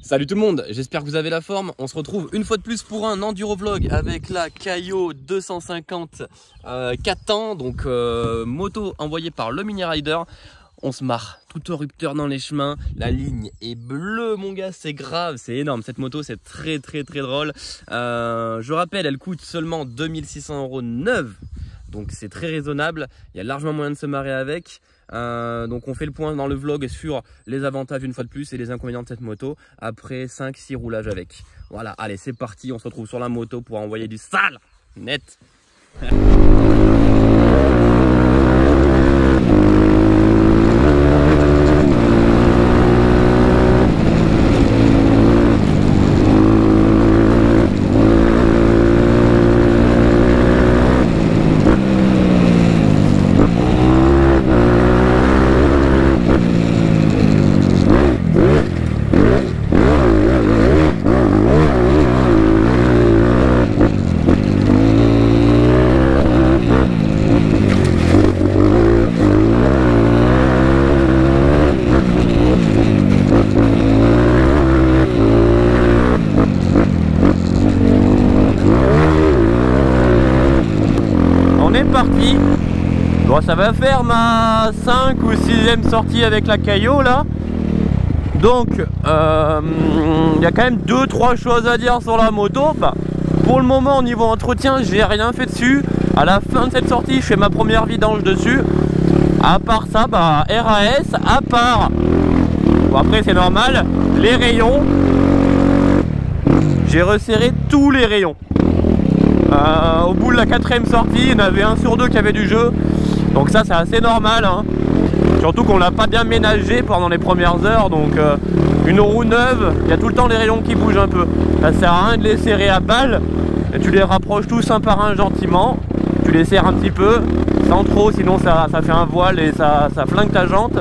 Salut tout le monde, j'espère que vous avez la forme. On se retrouve une fois de plus pour un enduro vlog avec la Caio 250 4 temps, donc moto envoyée par le Mini Rider. On se marre, tout au rupteur dans les chemins, la ligne est bleue mon gars, c'est grave, c'est énorme, cette moto c'est très drôle. Je rappelle, elle coûte seulement 2600 € neuve, donc c'est très raisonnable, il y a largement moyen de se marrer avec. Donc on fait le point dans le vlog sur les avantages une fois de plus et les inconvénients de cette moto après 5-6 roulages avec. Voilà, allez c'est parti, on se retrouve sur la moto pour envoyer du sale net. Parti. Bon, ça va faire ma 5 ou 6e sortie avec la Caio là. Donc il y a quand même 2-3 choses à dire sur la moto. Enfin, pour le moment au niveau entretien j'ai rien fait dessus. À la fin de cette sortie je fais ma première vidange dessus. À part ça, bah RAS, à part bon, après c'est normal, les rayons, j'ai resserré tous les rayons. Au bout de la 4e sortie, il y en avait 1 sur 2 qui avait du jeu. Donc ça c'est assez normal hein. Surtout qu'on l'a pas bien ménagé pendant les premières heures. Donc une roue neuve, il y a tout le temps les rayons qui bougent un peu. Ça sert à rien de les serrer à balle. Et tu les rapproches tous un par un gentiment. Tu les serres un petit peu, sans trop, sinon ça fait un voile et ça flingue ta jante.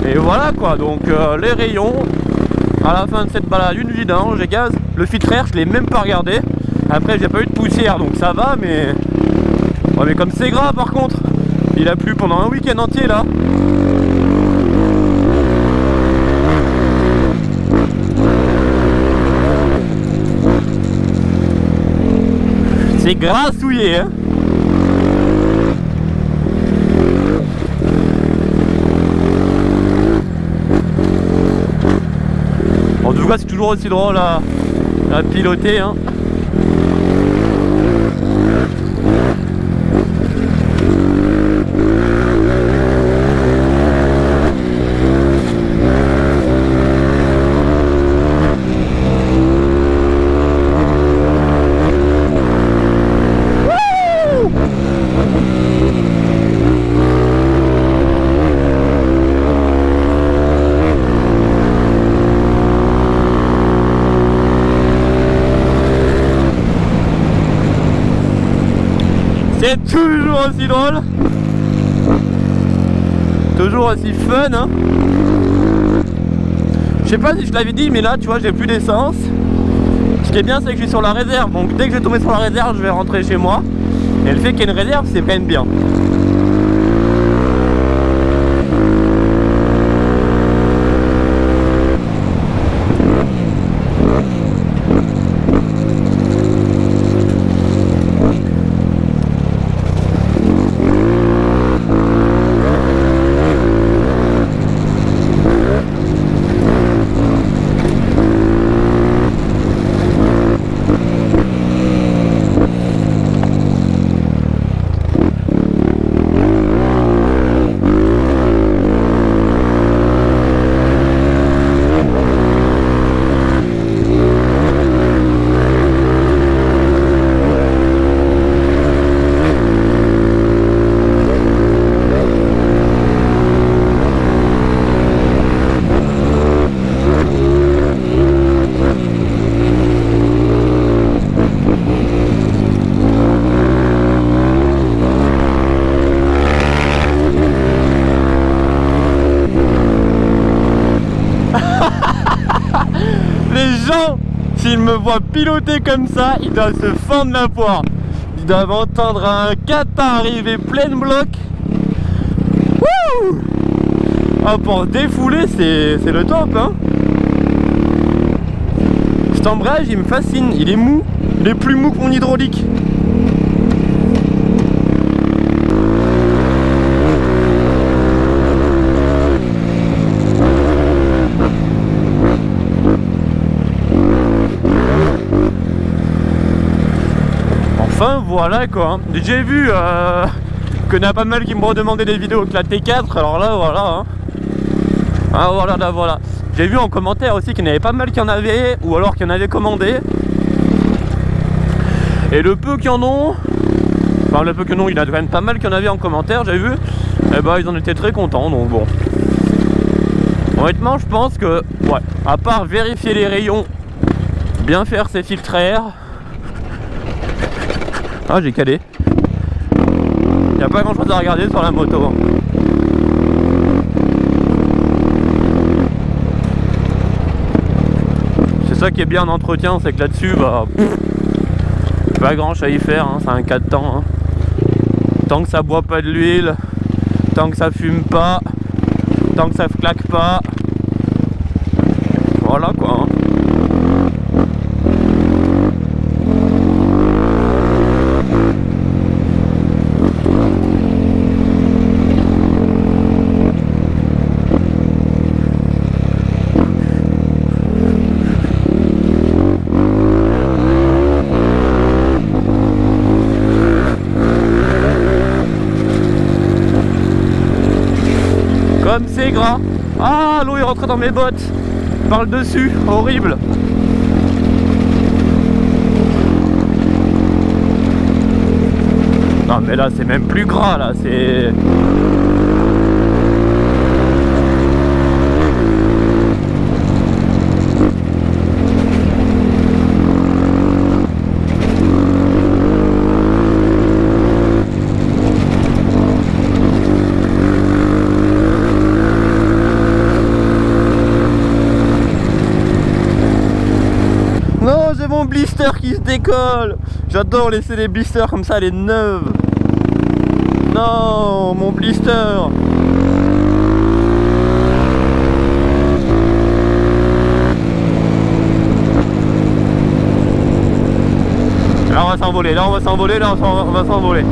Et voilà quoi, donc les rayons, à la fin de cette balade, une vidange et gaz. Le filtreur, je l'ai même pas regardé. Après, j'ai pas eu de poussière, donc ça va, mais... Ouais, mais comme c'est grave par contre, il a plu pendant un week-end entier là. C'est grassouillé, hein. En tout cas c'est toujours aussi drôle à piloter hein. C'est toujours aussi drôle, toujours aussi fun hein. Je sais pas si je l'avais dit mais là tu vois j'ai plus d'essence. Ce qui est bien c'est que je suis sur la réserve, donc dès que je vais tomber sur la réserve je vais rentrer chez moi. Et le fait qu'il y ait une réserve c'est quand même bien. Les gens, s'ils me voient piloter comme ça, ils doivent se fendre la poire. Ils doivent entendre un catin arriver plein bloc. Wouh! Ah, pour se défouler, c'est le top, hein. Cet embrayage, il me fascine. Il est mou. Il est plus mou que mon hydraulique. Enfin voilà quoi. J'ai vu qu'il y en a pas mal qui me redemandaient des vidéos avec la T4. Alors là voilà hein. Ah voilà là voilà. J'ai vu en commentaire aussi qu'il y en avait pas mal qui en avaient, ou alors qui en avaient commandé. Et le peu qui en ont, enfin le peu que non, il y en a quand même pas mal qui en avaient en commentaire, j'ai vu. Et bah ils en étaient très contents, donc bon. Honnêtement je pense que, ouais, à part vérifier les rayons, bien faire ses filtres à air. Ah j'ai calé. Il n'y a pas grand chose à regarder sur la moto. C'est ça qui est bien en entretien, c'est que là-dessus, bah, pas grand chose à y faire, hein, c'est un cas de temps. Hein. Tant que ça boit pas de l'huile, tant que ça fume pas, tant que ça claque pas, voilà quoi. Hein. Comme c'est gras. Ah, l'eau est rentrée dans mes bottes. Par le dessus, horrible. Non mais là c'est même plus gras là, c'est... Mon blister qui se décolle. J'adore laisser les blisters comme ça, les neuves. Non, mon blister. Là on va s'envoler, là on va s'envoler, là on va s'envoler.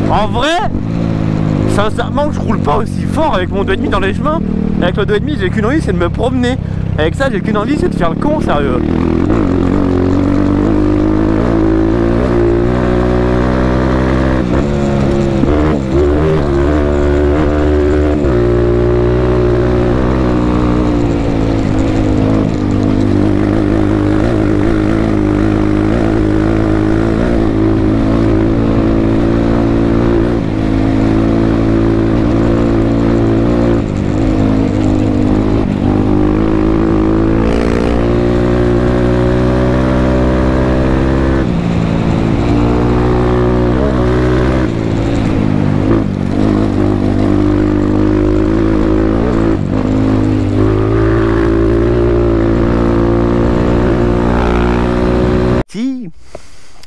En vrai, sincèrement, je roule pas aussi fort avec mon 2,5 dans les chemins. Avec le 2,5, j'ai qu'une envie, c'est de me promener. Avec ça, j'ai qu'une envie, c'est de faire le con, sérieux.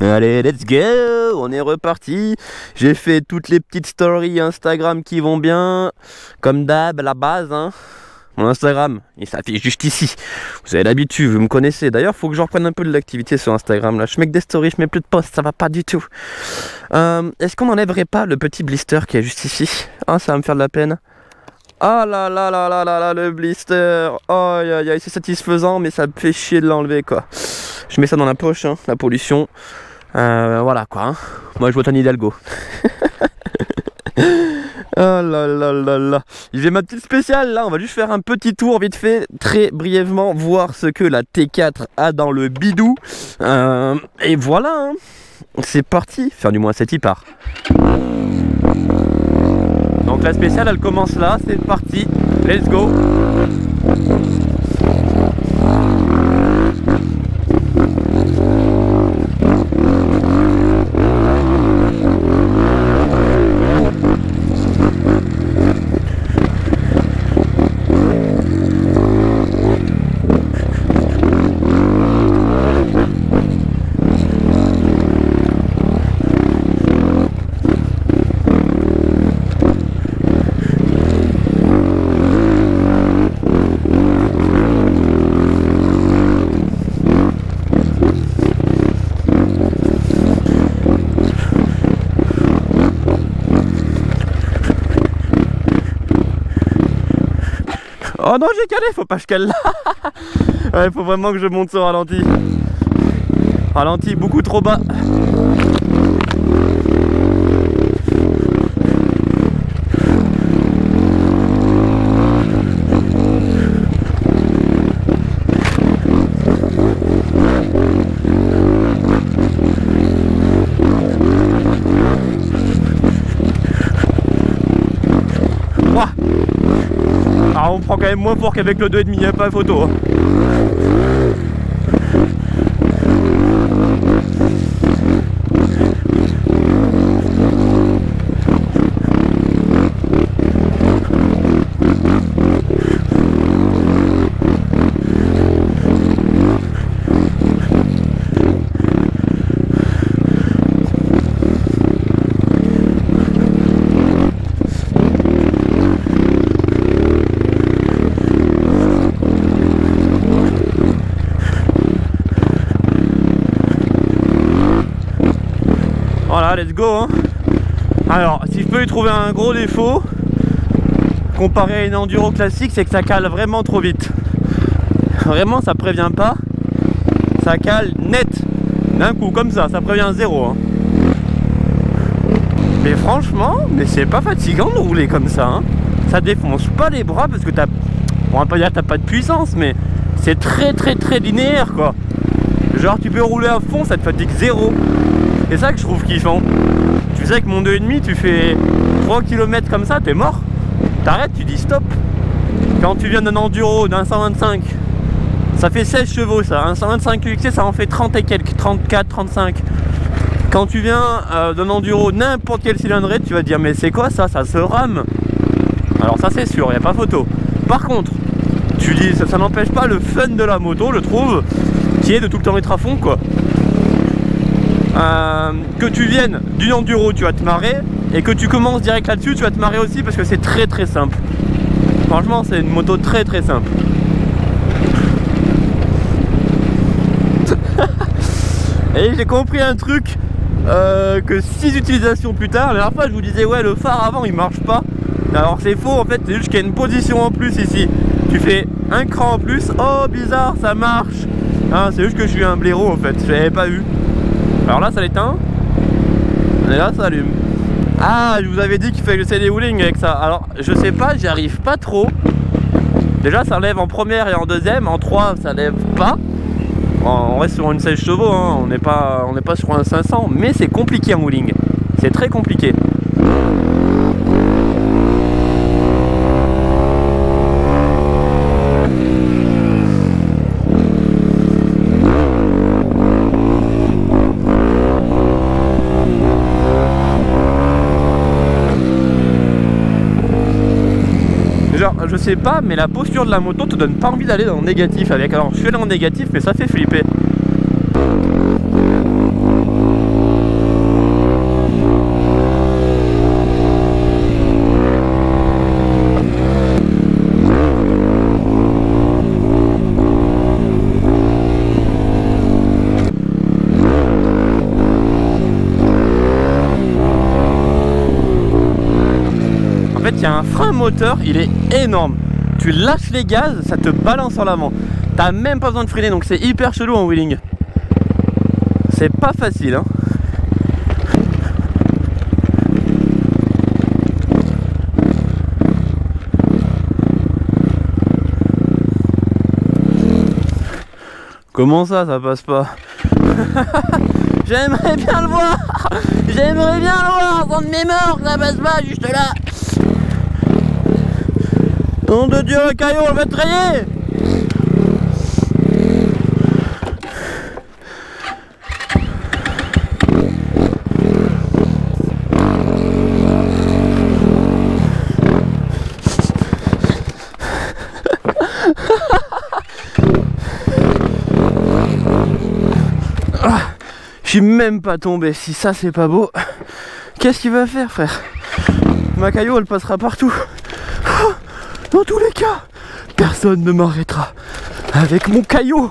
Allez, let's go, on est reparti. J'ai fait toutes les petites stories Instagram qui vont bien, comme d'hab, la base, hein. mon Instagram, il s'affiche juste ici. Vous avez l'habitude, vous me connaissez. D'ailleurs, faut que je reprenne un peu de l'activité sur Instagram. Là, je mets que des stories, je mets plus de posts, ça va pas du tout. Est-ce qu'on n'enlèverait pas le petit blister qui est juste ici? Ah, ça va me faire de la peine. Ah là là là là là là, le blister. Oh, aïe aïe aïe, c'est satisfaisant, mais ça me fait chier de l'enlever, quoi. Je mets ça dans la poche, hein, la pollution. Voilà, quoi. Hein. Moi, je vote un Hidalgo. Oh là là là là. J'ai ma petite spéciale là, on va juste faire un petit tour vite fait, très brièvement, voir ce que la T4 a dans le bidou. Et voilà, hein. C'est parti, enfin du moins c'est y part. Donc la spéciale elle commence là, c'est parti, let's go. Oh non, j'ai calé, faut pas que je cale là. Ouais, faut vraiment que je monte sur ralenti. Ralenti beaucoup trop bas. Alors on prend quand même moins fort qu'avec le 2,5, il n'y a pas photo. Hein. Voilà, let's go hein. Alors, si je peux y trouver un gros défaut comparé à une enduro classique, c'est que ça cale vraiment trop vite. Vraiment, ça prévient pas. Ça cale net d'un coup, comme ça prévient zéro hein. Mais franchement, mais c'est pas fatigant de rouler comme ça hein. Ça défonce pas les bras parce que t'as, on va pas dire que t'as pas de puissance, mais c'est très linéaire quoi. Genre tu peux rouler à fond, ça te fatigue zéro. C'est ça que je trouve kiffant. Tu sais que mon 2,5, tu fais 3 km comme ça, t'es mort. T'arrêtes, tu dis stop. Quand tu viens d'un enduro, d'un 125, ça fait 16 chevaux ça. Un 125 UXC, ça en fait 30 et quelques, 34, 35. Quand tu viens d'un enduro, n'importe quelle cylindrée, tu vas te dire mais c'est quoi ça? Ça se rame. Alors ça c'est sûr, il n'y a pas photo. Par contre, tu dis ça n'empêche pas le fun de la moto, je trouve, qui est de tout le temps être à fond quoi. Que tu viennes d'une enduro, tu vas te marrer, et que tu commences direct là-dessus, tu vas te marrer aussi parce que c'est très simple. Franchement, c'est une moto très simple. Et j'ai compris un truc que 6 utilisations plus tard, la dernière fois je vous disais ouais le phare avant il marche pas. Alors c'est faux en fait, c'est juste qu'il y a une position en plus ici. Tu fais un cran en plus, oh bizarre ça marche. Hein, c'est juste que je suis un blaireau en fait, je l'avais pas vu. Alors là ça l'éteint, et là ça allume. Ah, je vous avais dit qu'il fallait que j'essaie des wheelings avec ça. Alors je sais pas, j'y arrive pas trop. Déjà ça lève en première et en deuxième, en 3 ça lève pas. On reste sur une 16 chevaux, hein. On n'est pas sur un 500, mais c'est compliqué en wheeling. C'est très compliqué. Genre, je sais pas, mais la posture de la moto te donne pas envie d'aller dans le négatif avec. Alors, je suis allé en négatif, mais ça fait flipper. fait il y a un frein moteur, il est énorme. Tu lâches les gaz, ça te balance en avant. T'as même pas besoin de freiner, donc c'est hyper chelou en wheeling. C'est pas facile hein. Comment ça passe pas? J'aimerais bien le voir. J'aimerais bien le voir. Dans de mes morts, ça passe pas juste là. Nom de Dieu, le caillou, on va te rayer. Je suis même pas tombé. Si ça c'est pas beau, qu'est-ce qu'il va faire, frère? Ma caillou elle passera partout. Dans tous les cas, personne ne m'arrêtera avec mon caillou.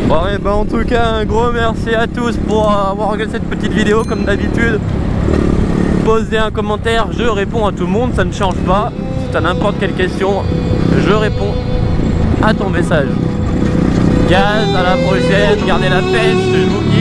Bon et ben en tout cas un gros merci à tous pour avoir regardé cette petite vidéo comme d'habitude. Posez un commentaire, je réponds à tout le monde, ça ne change pas. Si tu as n'importe quelle question, je réponds à ton message. Gaz, à la prochaine, gardez la pêche, je vous